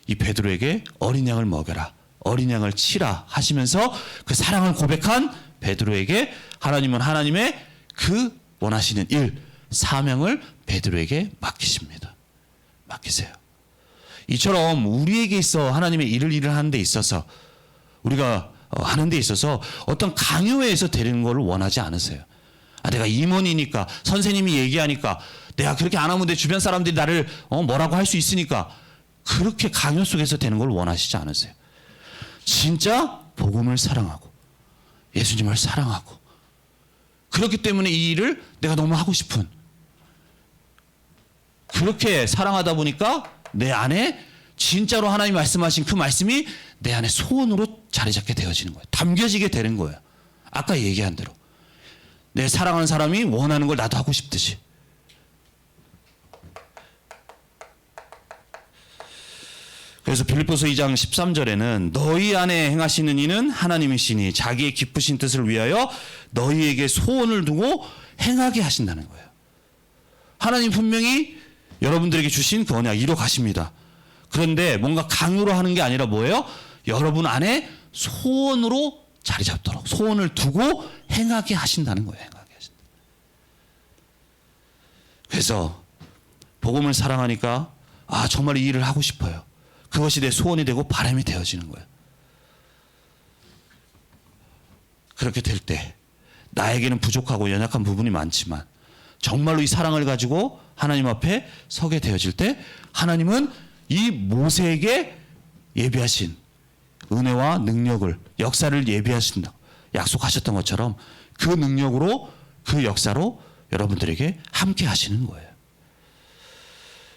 이 베드로에게 어린 양을 먹여라, 어린 양을 치라 하시면서 그 사랑을 고백한 베드로에게 하나님은 하나님의 그 원하시는 일, 사명을 베드로에게 맡기십니다. 맡기세요. 이처럼 우리에게 있어 하나님의 일을 하는 데 있어서, 우리가 하는 데 있어서 어떤 강요에서 되는 걸 원하지 않으세요. 내가 임원이니까, 선생님이 얘기하니까, 내가 그렇게 안 하면 내 주변 사람들이 나를 뭐라고 할 수 있으니까, 그렇게 강요 속에서 되는 걸 원하시지 않으세요. 진짜 복음을 사랑하고 예수님을 사랑하고, 그렇기 때문에 이 일을 내가 너무 하고 싶은, 그렇게 사랑하다 보니까 내 안에 진짜로 하나님이 말씀하신 그 말씀이 내 안에 소원으로 자리 잡게 되어지는 거예요. 담겨지게 되는 거예요. 아까 얘기한 대로 내 사랑하는 사람이 원하는 걸 나도 하고 싶듯이. 그래서 빌립보서 2장 13절에는 너희 안에 행하시는 이는 하나님이시니 자기의 기쁘신 뜻을 위하여 너희에게 소원을 두고 행하게 하신다는 거예요. 하나님 분명히 여러분들에게 주신 그 언약 이뤄 가십니다. 그런데 뭔가 강요로 하는 게 아니라 뭐예요? 여러분 안에 소원으로 자리 잡도록 소원을 두고 행하게 하신다는 거예요. 행하게 하신다. 그래서 복음을 사랑하니까 정말 이 일을 하고 싶어요. 그것이 내 소원이 되고 바람이 되어지는 거예요. 그렇게 될 때 나에게는 부족하고 연약한 부분이 많지만 정말로 이 사랑을 가지고 하나님 앞에 서게 되어질 때 하나님은 이 모세에게 예비하신 은혜와 능력을, 역사를 예비하신다 약속하셨던 것처럼 그 능력으로, 그 역사로 여러분들에게 함께 하시는 거예요.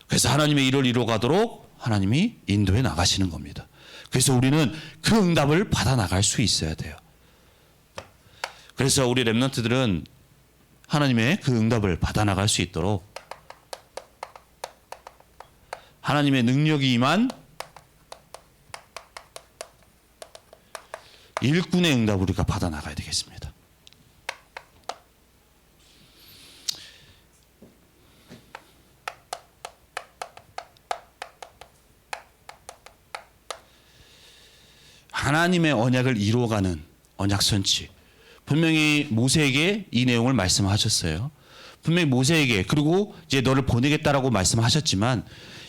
그래서 하나님의 일을 이루어가도록 하나님이 인도해 나가시는 겁니다. 그래서 우리는 그 응답을 받아 나갈 수 있어야 돼요. 그래서 우리 렘넌트들은 하나님의 그 응답을 받아 나갈 수 있도록 하나님의 능력이 임한 일꾼의 응답을 우리가 받아 나가야 되겠습니다. 하나님의 언약을 이루어가는 언약 선치. 분명히 모세에게 이 내용을 말씀하셨어요. 분명히 모세에게, 그리고 이제 너를 보내겠다라고 말씀하셨지만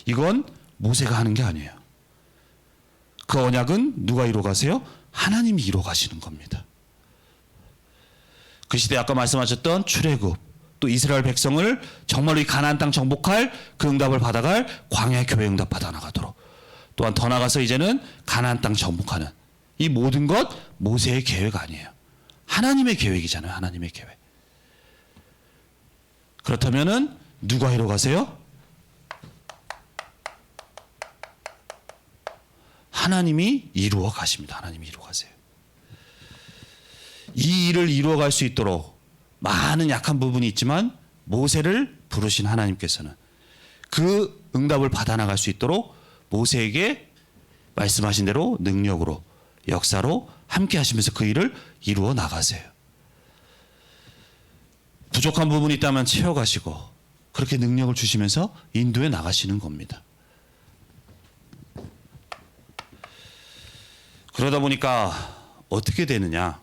이건 모세가 하는 게 아니에요. 그 언약은 누가 이루어가세요? 하나님이 이루어가시는 겁니다. 그 시대 아까 말씀하셨던 출애굽, 또 이스라엘 백성을 정말로 이 가나안 땅 정복할 그 응답을 받아갈 광야 교회 응답 받아 나가도록, 또한 더 나가서 이제는 가나안 땅 정복하는 이 모든 것 모세의 계획 아니에요. 하나님의 계획이잖아요. 하나님의 계획. 그렇다면은 누가 이루어가세요? 하나님이 이루어 가십니다. 하나님이 이루어 가세요. 이 일을 이루어갈 수 있도록 많은 약한 부분이 있지만 모세를 부르신 하나님께서는 그 응답을 받아 나갈 수 있도록 모세에게 말씀하신 대로 능력으로, 역사로 함께 하시면서 그 일을 이루어 나가세요. 부족한 부분이 있다면 채워가시고 그렇게 능력을 주시면서 인도해 나가시는 겁니다. 그러다 보니까 어떻게 되느냐?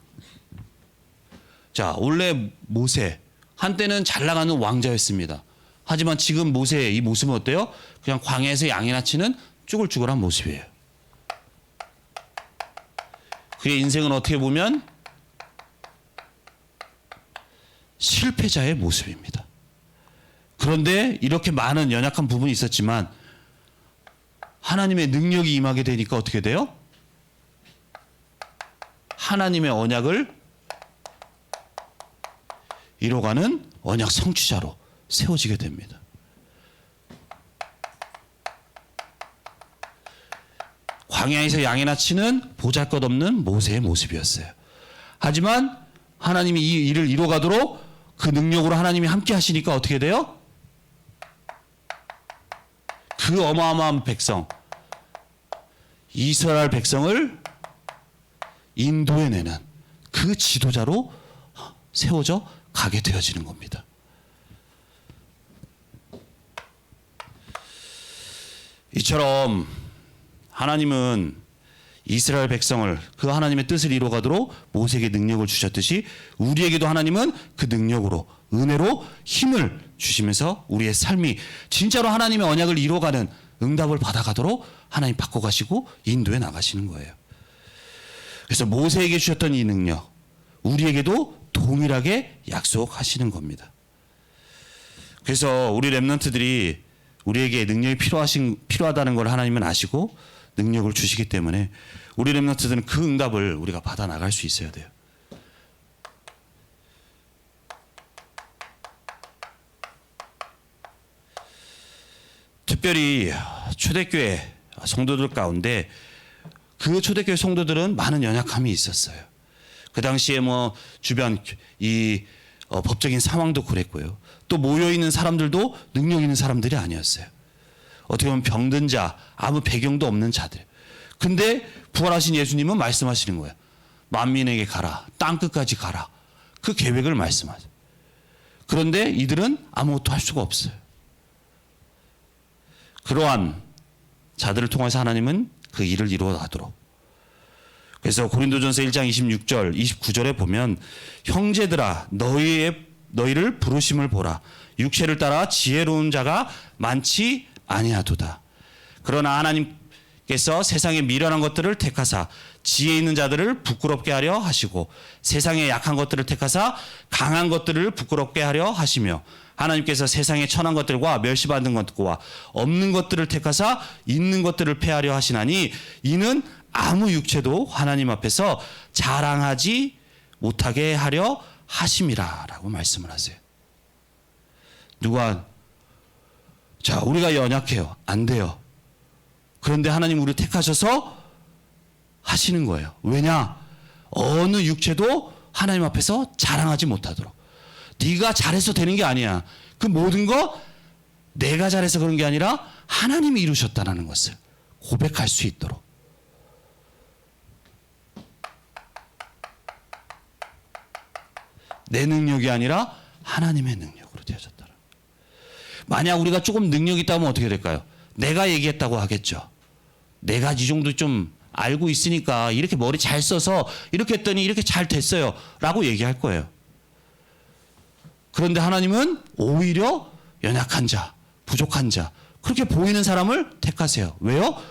자, 원래 모세, 한때는 잘 나가는 왕자였습니다. 하지만 지금 모세의 이 모습은 어때요? 그냥 광야에서 양이나 치는 쭈글쭈글한 모습이에요. 그의 인생은 어떻게 보면 실패자의 모습입니다. 그런데 이렇게 많은 연약한 부분이 있었지만 하나님의 능력이 임하게 되니까 어떻게 돼요? 하나님의 언약을 이뤄가는 언약 성취자로 세워지게 됩니다. 광야에서 양이나 치는 보잘것없는 모세의 모습이었어요. 하지만 하나님이 이 일을 이뤄가도록 그 능력으로 하나님이 함께 하시니까 어떻게 돼요? 그 어마어마한 백성, 이스라엘 백성을 인도해내는 그 지도자로 세워져 가게 되어지는 겁니다. 이처럼 하나님은 이스라엘 백성을 그 하나님의 뜻을 이루어가도록 모세에게 능력을 주셨듯이 우리에게도 하나님은 그 능력으로 은혜로 힘을 주시면서 우리의 삶이 진짜로 하나님의 언약을 이루어가는 응답을 받아가도록 하나님 바꿔가시고 인도해 나가시는 거예요. 그래서 모세에게 주셨던 이 능력 우리에게도 동일하게 약속하시는 겁니다. 그래서 우리 렘넌트들이 우리에게 능력이 필요하다는 걸 하나님은 아시고 능력을 주시기 때문에 우리 렘넌트들은 그 응답을 우리가 받아 나갈 수 있어야 돼요. 특별히 초대교회 성도들 가운데 그 초대교회 성도들은 많은 연약함이 있었어요. 그 당시에 뭐 주변 이 법적인 상황도 그랬고요. 또 모여 있는 사람들도 능력 있는 사람들이 아니었어요. 어떻게 보면 병든 자, 아무 배경도 없는 자들. 근데 부활하신 예수님은 말씀하시는 거예요. 만민에게 가라, 땅 끝까지 가라. 그 계획을 말씀하세요. 그런데 이들은 아무것도 할 수가 없어요. 그러한 자들을 통해서 하나님은 그 일을 이루어 가도록. 그래서 고린도전서 1장 26절, 29절에 보면 형제들아 너희를 부르심을 보라. 육체를 따라 지혜로운 자가 많지 아니하도다. 그러나 하나님께서 세상의 미련한 것들을 택하사 지혜 있는 자들을 부끄럽게 하려 하시고 세상의 약한 것들을 택하사 강한 것들을 부끄럽게 하려 하시며 하나님께서 세상의 천한 것들과 멸시받은 것과 없는 것들을 택하사 있는 것들을 폐하려 하시나니 이는 아무 육체도 하나님 앞에서 자랑하지 못하게 하려 하심이라 라고 말씀을 하세요. 자, 우리가 연약해요. 안 돼요. 그런데 하나님 우리를 택하셔서 하시는 거예요. 왜냐? 어느 육체도 하나님 앞에서 자랑하지 못하도록. 네가 잘해서 되는 게 아니야. 그 모든 거 내가 잘해서 그런 게 아니라 하나님이 이루셨다는 것을 고백할 수 있도록. 내 능력이 아니라 하나님의 능력으로 되어졌다. 만약 우리가 조금 능력이 있다면 어떻게 될까요? 내가 얘기했다고 하겠죠. 내가 이 정도 좀 알고 있으니까 이렇게 머리 잘 써서 이렇게 했더니 이렇게 잘 됐어요 라고 얘기할 거예요. 그런데 하나님은 오히려 연약한 자, 부족한 자, 그렇게 보이는 사람을 택하세요. 왜요?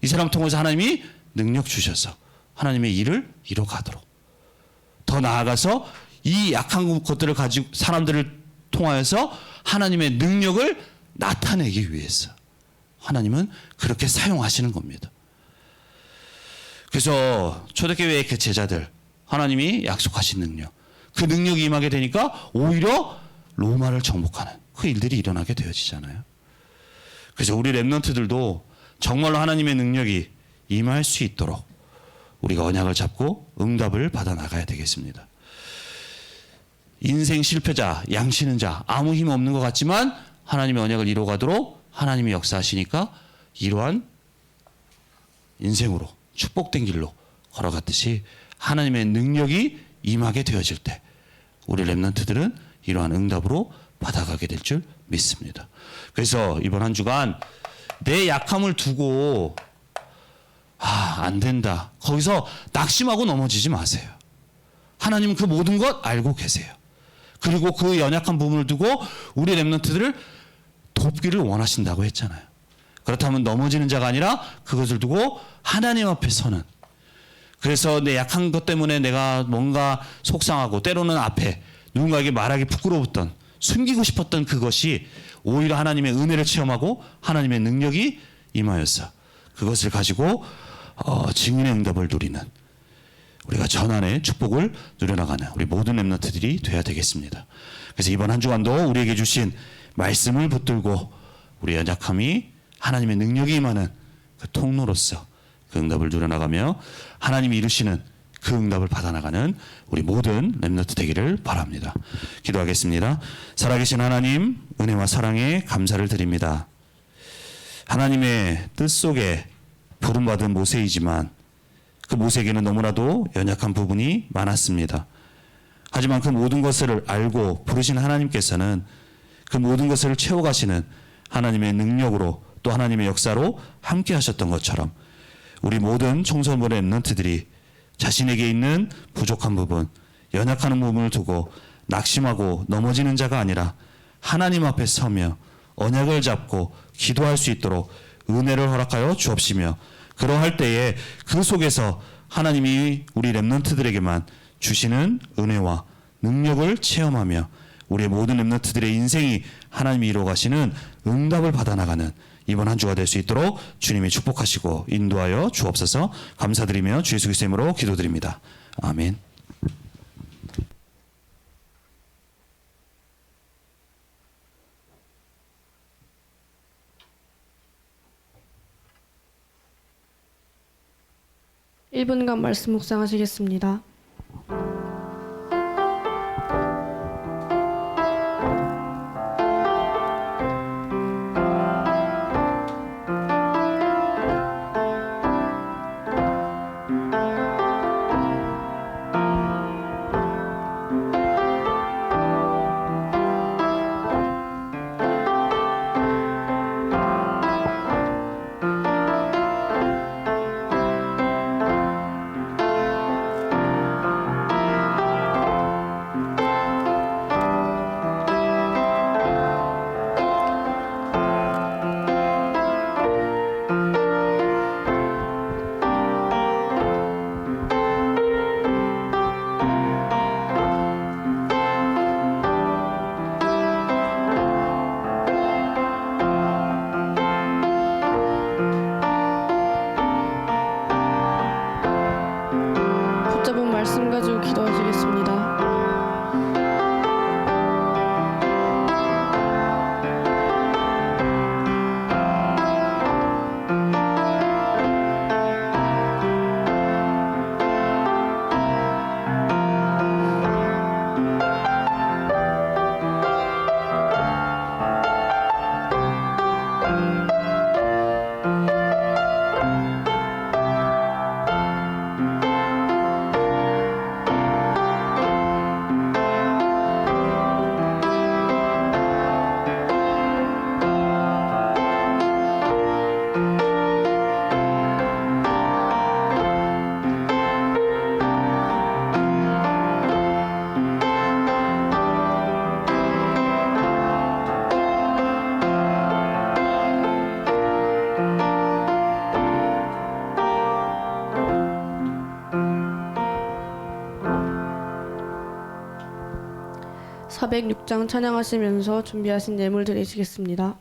이 사람 통해서 하나님이 능력 주셔서 하나님의 일을 이뤄가도록. 더 나아가서 이 약한 것들을 가지고 사람들을 통하여서 하나님의 능력을 나타내기 위해서 하나님은 그렇게 사용하시는 겁니다. 그래서 초대교회의 그 제자들 하나님이 약속하신 능력, 그 능력이 임하게 되니까 오히려 로마를 정복하는 그 일들이 일어나게 되어지잖아요. 그래서 우리 렘넌트들도 정말로 하나님의 능력이 임할 수 있도록 우리가 언약을 잡고 응답을 받아 나가야 되겠습니다. 인생 실패자, 양치는 자, 아무 힘 없는 것 같지만 하나님의 언약을 이루어가도록 하나님이 역사하시니까 이러한 인생으로 축복된 길로 걸어갔듯이 하나님의 능력이 임하게 되어질 때 우리 렘넌트들은 이러한 응답으로 받아가게 될 줄 믿습니다. 그래서 이번 한 주간 내 약함을 두고 안 된다. 거기서 낙심하고 넘어지지 마세요. 하나님은 그 모든 것 알고 계세요. 그리고 그 연약한 부분을 두고 우리 렘넌트들을 돕기를 원하신다고 했잖아요. 그렇다면 넘어지는 자가 아니라 그것을 두고 하나님 앞에 서는, 그래서 내 약한 것 때문에 내가 뭔가 속상하고 때로는 앞에 누군가에게 말하기 부끄러웠던, 숨기고 싶었던 그것이 오히려 하나님의 은혜를 체험하고 하나님의 능력이 임하여서 그것을 가지고 증인의 응답을 누리는, 우리가 전환의 축복을 누려나가는 우리 모든 렘넌트들이 돼야 되겠습니다. 그래서 이번 한 주간도 우리에게 주신 말씀을 붙들고 우리의 연약함이 하나님의 능력이 임하는 그 통로로서 그 응답을 누려나가며 하나님이 이루시는 그 응답을 받아나가는 우리 모든 렘넌트 되기를 바랍니다. 기도하겠습니다. 살아계신 하나님, 은혜와 사랑에 감사를 드립니다. 하나님의 뜻 속에 부름받은 모세이지만 그 모세에게는 너무나도 연약한 부분이 많았습니다. 하지만 그 모든 것을 알고 부르신 하나님께서는 그 모든 것을 채워가시는 하나님의 능력으로 또 하나님의 역사로 함께 하셨던 것처럼 우리 모든 청소년의 렘넌트들이 자신에게 있는 부족한 부분, 연약한 부분을 두고 낙심하고 넘어지는 자가 아니라 하나님 앞에 서며 언약을 잡고 기도할 수 있도록 은혜를 허락하여 주옵시며, 그러할 때에 그 속에서 하나님이 우리 렘넌트들에게만 주시는 은혜와 능력을 체험하며 우리의 모든 렘넌트들의 인생이 하나님이 이루어가시는 응답을 받아나가는 이번 한 주가 될 수 있도록 주님이 축복하시고 인도하여 주옵소서. 감사드리며 주 예수 그리스도의 이름으로 기도드립니다. 아멘. (1분간) 말씀 묵상하시겠습니다. 붙잡은 말씀 가지고 기도하시겠습니다. (406장) 찬양하시면서 준비하신 예물 드리시겠습니다.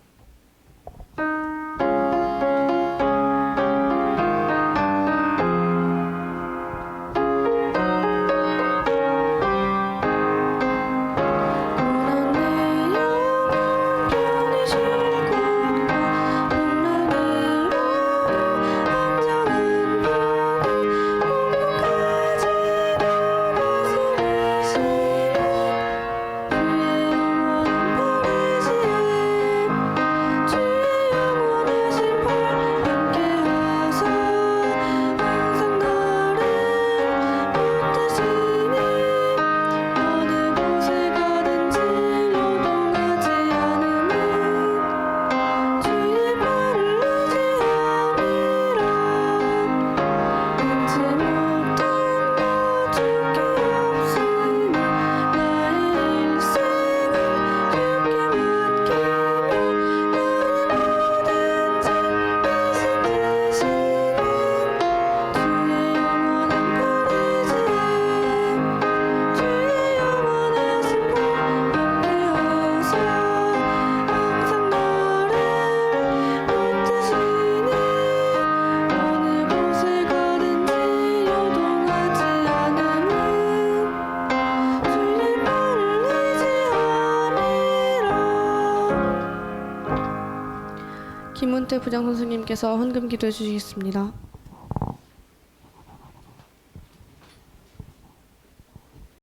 김현태 부장 선생님께서 헌금 기도해 주시겠습니다.